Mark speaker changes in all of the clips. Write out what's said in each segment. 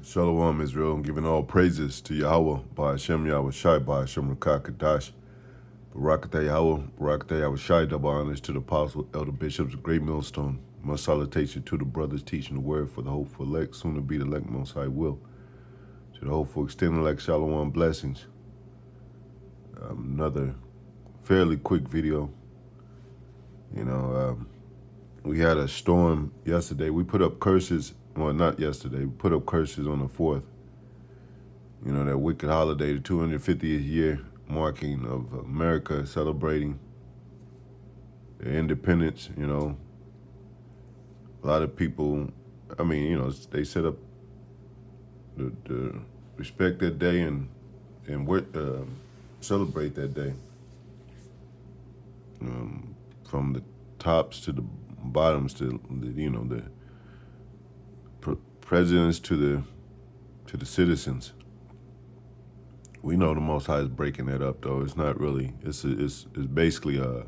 Speaker 1: Shalom Israel, giving all praises to Yahweh, by Hashem Yahweh Shai, by Hashem Rakah Kadash, Barakatah Yahweh, Barakatah Yahweh Shai, double honors to the apostle, elder bishops, great millstone. Much salutation to the brothers teaching the word for the hopeful elect, soon to be the elect most high will. To the hopeful extending like Shalom blessings. Another fairly quick video. We had a storm yesterday. We put up curses, well, not yesterday, we put up curses on the 4th. That wicked holiday, the 250th year marking of America celebrating their independence. A lot of people, they set up to respect that day and celebrate that day. From the tops to the bottoms, to the presidents to the citizens. We know the Most High is breaking that up, though. It's not really. It's basically a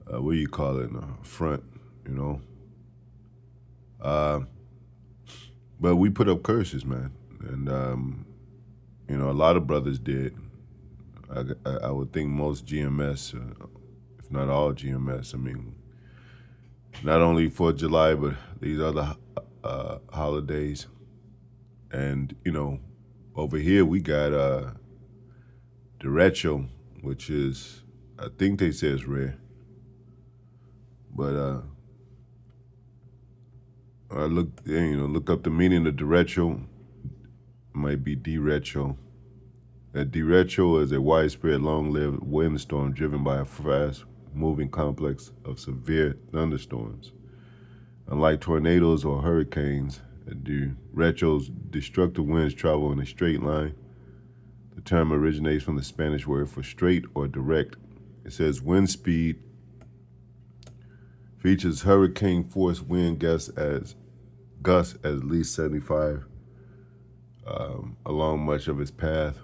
Speaker 1: what do you call it? A front, But we put up curses, man, and a lot of brothers did. I would think most GMS, if not all GMS. Not only 4th of July, but these other holidays, and over here we got Derecho, which is, I think they say it's rare. But I look up the meaning of Derecho. It might be Derecho. That Derecho is a widespread, long-lived windstorm driven by a fast-moving complex of severe thunderstorms. Unlike tornadoes or hurricanes, Derecho's destructive winds travel in a straight line. The term originates from the Spanish word for straight or direct. It says wind speed features hurricane force wind gusts at least 75 along much of its path.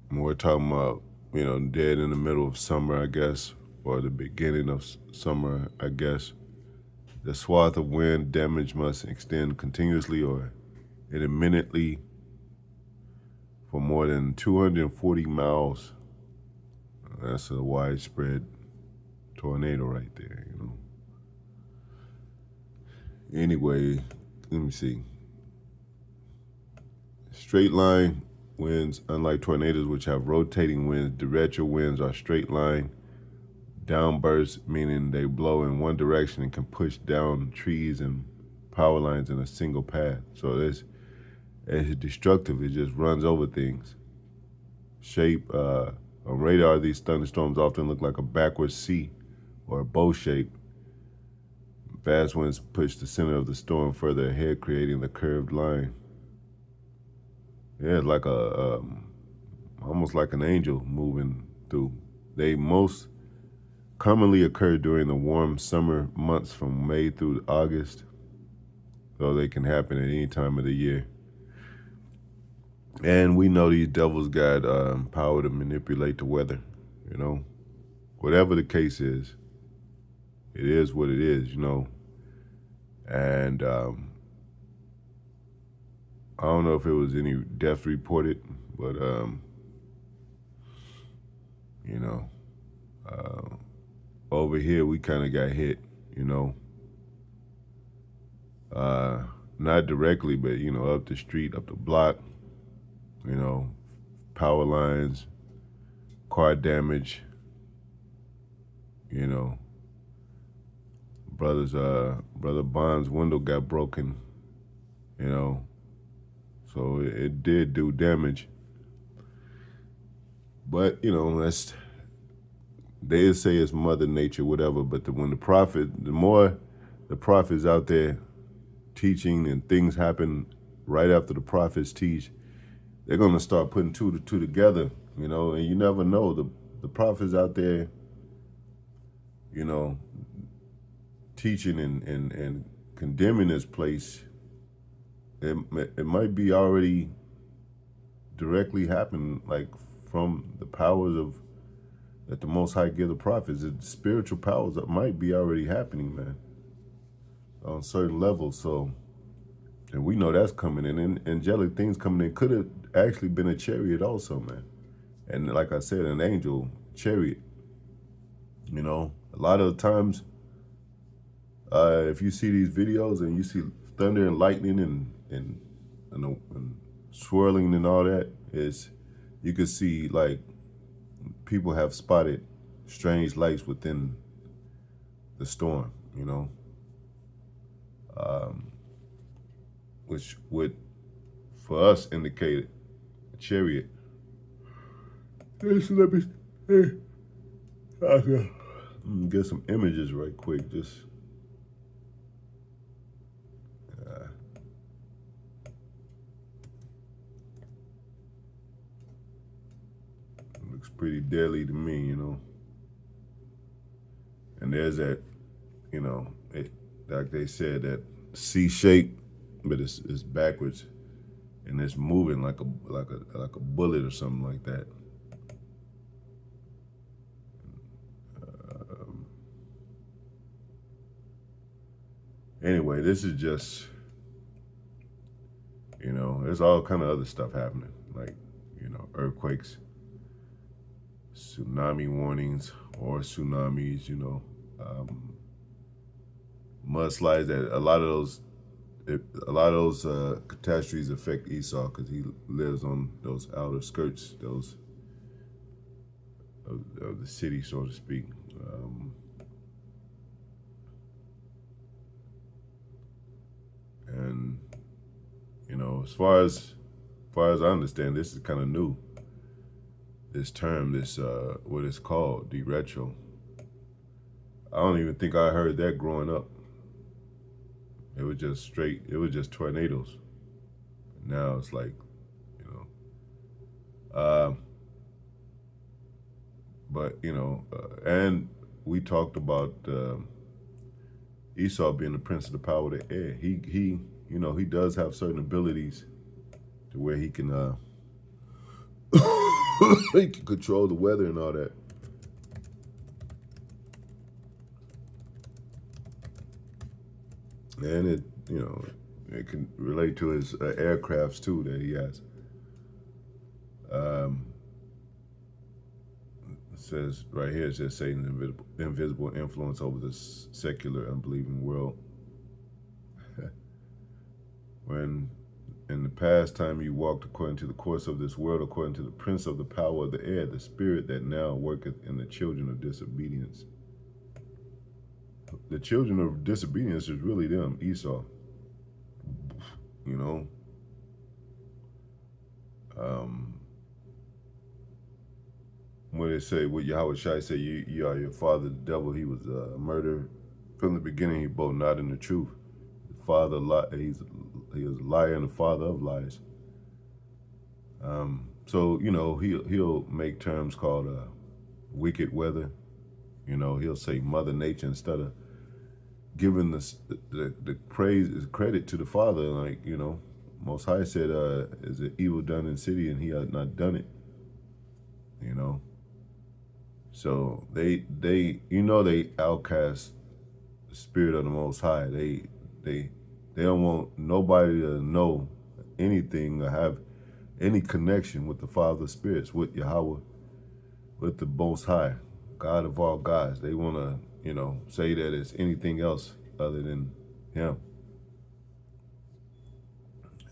Speaker 1: And we're talking about, dead in the middle of summer, I guess, or the beginning of summer, I guess. The swath of wind damage must extend continuously or intermittently for more than 240 miles. That's a widespread tornado right there, Anyway, let me see. Straight line winds, unlike tornadoes which have rotating winds, Derecho winds are straight line downbursts, meaning they blow in one direction and can push down trees and power lines in a single path. So it's destructive. It just runs over things. On radar, these thunderstorms often look like a backward C or a bow shape. Fast winds push the center of the storm further ahead, creating the curved line. Yeah, like almost like an angel moving through. They most commonly occur during the warm summer months from May through August, though they can happen at any time of the year. And we know these devils got power to manipulate the weather, Whatever the case is, it is what it is, And I don't know if it was any death reported, but over here we kind of got hit, not directly, but up the street, up the block, power lines, car damage, brother Bond's window got broken, so it did do damage. But they say it's Mother Nature, whatever. But the more the prophets out there teaching and things happen right after the prophets teach, they're gonna start putting two to two together, and you never know. The prophets out there, teaching and condemning this place, it might be already directly happening, like from the powers that the Most High give the prophets. The spiritual powers that might be already happening, man, on certain levels. So And we know that's coming in. And angelic things coming in could have actually been a chariot also, man. And like I said, an angel chariot. You know, a lot of the times, if you see these videos and you see thunder and lightning and swirling and all that, is you could see like people have spotted strange lights within the storm. You know, which would for us indicate a chariot. Just let me get some images right quick. Just looks pretty deadly to me, you know. And there's that, you know, like they said, that C shape, but it's backwards and it's moving like a bullet or something like that. Anyway, this is just, you know, there's all kind of other stuff happening, like, you know, earthquakes, tsunami warnings or tsunamis, you know, mudslides. That a lot of those catastrophes affect Esau because he lives on those outer skirts, those of the city, so to speak. And you know, as far as I understand, this is kind of new. This term, this what it's called, Derecho. I don't even think I heard that growing up. It was just straight. It was just tornadoes. Now it's like, you know, but you know, and we talked about Esau being the prince of the power of the air. He, you know, he does have certain abilities to where he can he can control the weather and all that. And it, you know, it can relate to his aircrafts too that he has. It says right here, it says Satan's invisible influence over the secular, unbelieving world. When in the past time you walked according to the course of this world, according to the prince of the power of the air, the spirit that now worketh in the children of disobedience. The children of disobedience is really them, Esau. You know, when they say, what Yahweh Shai say, you are your father, the devil, he was a murderer. From the beginning, he both not in the truth. The father, he is a liar and the father of lies. So, you know, he'll make terms called wicked weather. You know, he'll say Mother Nature instead of giving the praise, credit to the Father. Like, you know, Most High said, is it evil done in city and he had not done it. You know, so you know, they outcast the spirit of the Most High. They don't want nobody to know anything or have any connection with the Father spirits, with Yahweh, with the Most High, God of all gods. They want to, you know, say that it's anything else other than Him.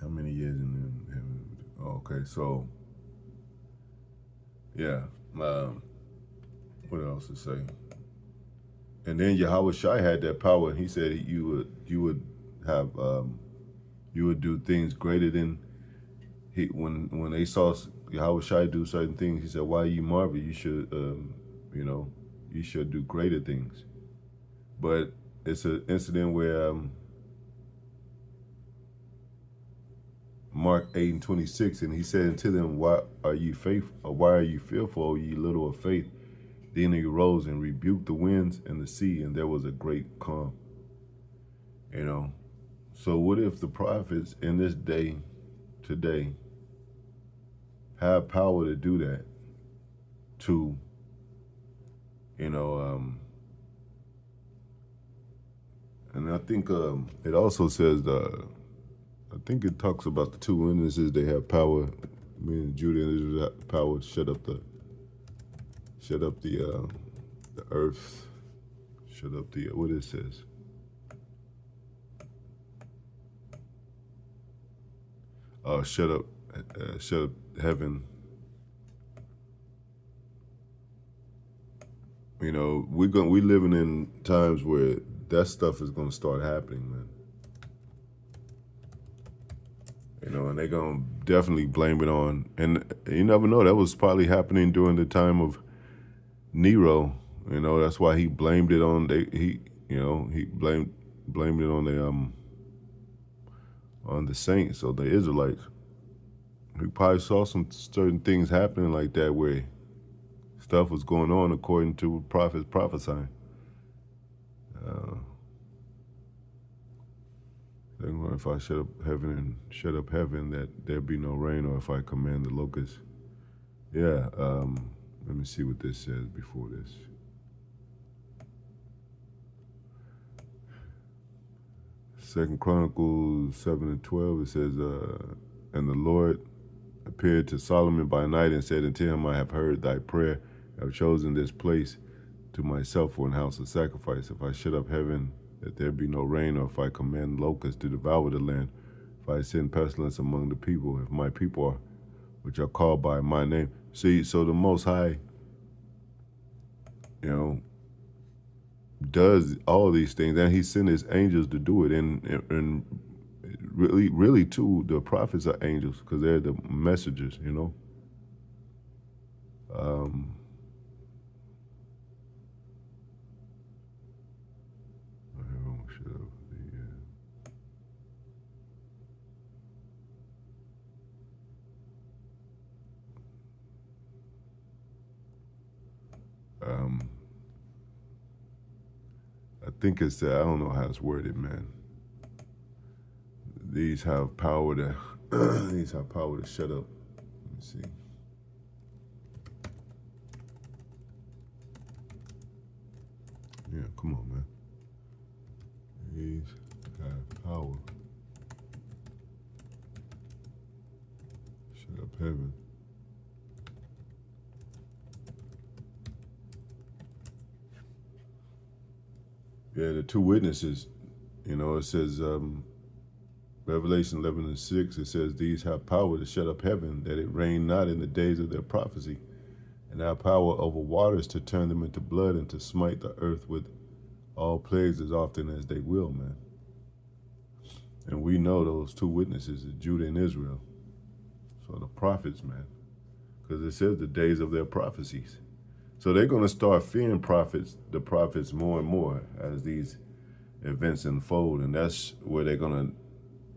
Speaker 1: How many years in heaven? Okay, so yeah. What else to say? And then Yahweh Shai had that power. He said you would have you would do things greater than he. When they saw Yahweh Shai do certain things, he said, "Why you marvel? You should you know, you should do greater things." But it's an incident where Mark 8:26, and he said unto them, "Why are you faithful? Or why are you fearful, O ye little of faith?" Then he arose and rebuked the winds and the sea, and there was a great calm. You know, so what if the prophets in this day, today, have power to do that? To, you know, and I think it also says I think it talks about the two witnesses. They have power. Meaning Judah and Israel have power to shut up the earth, shut up the what it says. Shut up, shut up heaven. You know, we living in times where that stuff is gonna start happening, man. You know, and they're gonna definitely blame it on. And you never know. That was probably happening during the time of Nero. You know, that's why he blamed it on he blamed it on the saints or the Israelites. He probably saw some certain things happening like that where stuff was going on according to prophets prophesying. If I shut up heaven, that there be no rain, or if I command the locusts. Yeah. Let me see what this says before this. Second Chronicles 7:12. It says, "And the Lord appeared to Solomon by night and said unto him, I have heard thy prayer. I have chosen this place to myself for an house of sacrifice. If I shut up heaven, that there be no rain, or if I command locusts to devour the land, if I send pestilence among the people, if my people are, which are called by my name." See, so the Most High, you know, does all these things, and He sent His angels to do it, and really, too, the prophets are angels because they're the messengers, you know. I think it's I don't know how it's worded, man. These have power to these have power to shut up. Let me see. Yeah, come on, man. These have power. Shut up heaven. Yeah, the two witnesses, you know, it says Revelation 11:6, it says, "These have power to shut up heaven, that it rain not in the days of their prophecy, and have power over waters to turn them into blood, and to smite the earth with all plagues as often as they will," man. And we know those two witnesses is Judah and Israel. So the prophets, man, because it says the days of their prophecies. So they're going to start fearing the prophets more and more as these events unfold. And that's where they're going to,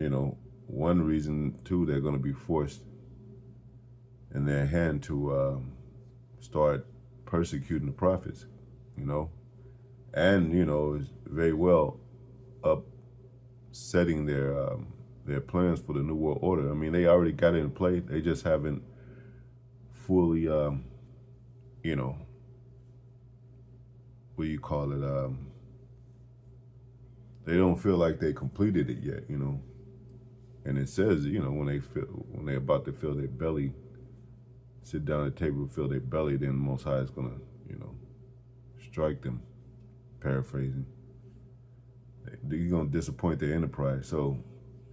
Speaker 1: you know, one reason, too, they're going to be forced in their hand to start persecuting the prophets, you know. And, you know, it's very well upsetting their plans for the New World Order. I mean, they already got it in play. They just haven't fully, you know, what do you call it? They don't feel like they completed it yet, you know. And it says, you know, when they're about to fill their belly, sit down at the table, fill their belly, then the Most High is gonna, you know, strike them. Paraphrasing. You're gonna disappoint their enterprise. So,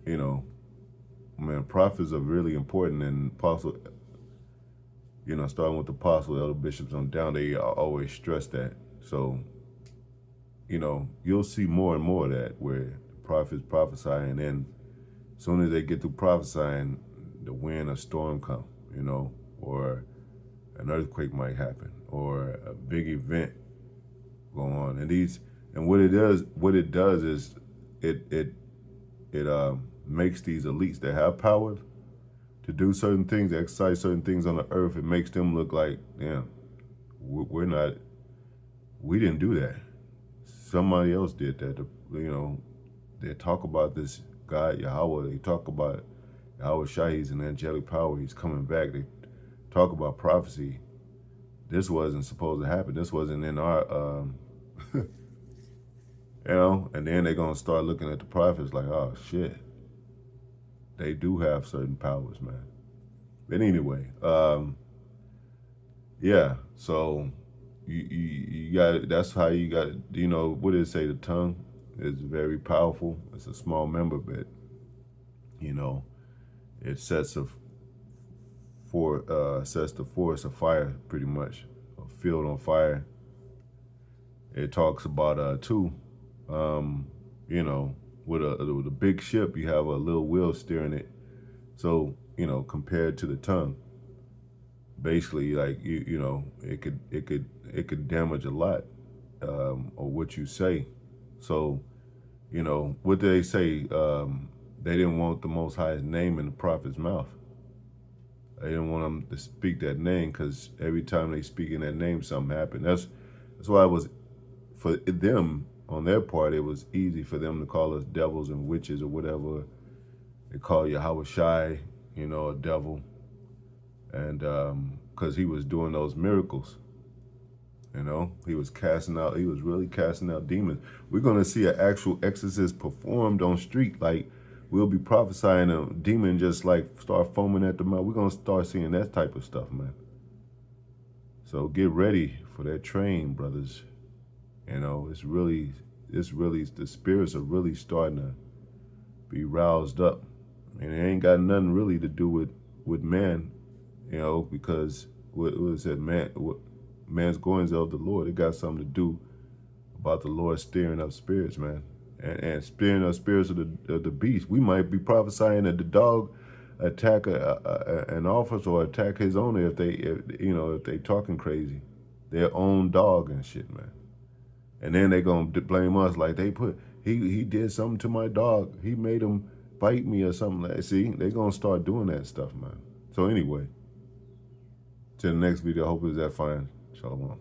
Speaker 1: you know, man, prophets are really important, and apostle, you know, starting with the apostle, elder bishops on down, they always stress that. So, you know, you'll see more and more of that where the prophets prophesy, and then as soon as they get through prophesying, the wind or storm come, you know, or an earthquake might happen, or a big event go on. And what it does is it makes these elites that have power to do certain things, exercise certain things on the earth. It makes them look like, damn, we didn't do that. Somebody else did that. You know, they talk about this God Yahweh. They talk about Yahweh Shai. He's an angelic power. He's coming back. They talk about prophecy. This wasn't supposed to happen. This wasn't in our, you know. And then they're gonna start looking at the prophets like, oh shit. they do have certain powers, man. But anyway, yeah. So you got, that's how you got, you know, what did it say? The tongue is very powerful. It's a small member, but you know, it sets the forest afire, pretty much, a field on fire. It talks about too, um, you know, with a big ship, you have a little wheel steering it. So you know, compared to the tongue, basically, like you know, it could damage a lot, or what you say. So you know, what do they say? They didn't want the Most High's name in the prophet's mouth. They didn't want them to speak that name, because every time they speak in that name, something happened. That's why it was, for them on their part, it was easy for them to call us devils and witches or whatever. They call Yahweh Shai, you know, a devil, and because he was doing those miracles. You know, he was really casting out demons. We're going to see an actual exorcist performed on street. Like, we'll be prophesying a demon just like start foaming at the mouth. We're going to start seeing that type of stuff, man. So get ready for that train, brothers. You know, the spirits are really starting to be roused up. And it ain't got nothing really to do with man, you know, because what was it, man's goings of the Lord. It got something to do about the Lord stirring up spirits, man, and stirring up spirits of the beast. We might be prophesying that the dog attack an officer or attack his owner if they talking crazy, their own dog and shit, man. And then they gonna blame us like he did something to my dog. He made him bite me or something. Like, see, they gonna start doing that stuff, man. So anyway, to the next video. Hopefully that fine. Shalom.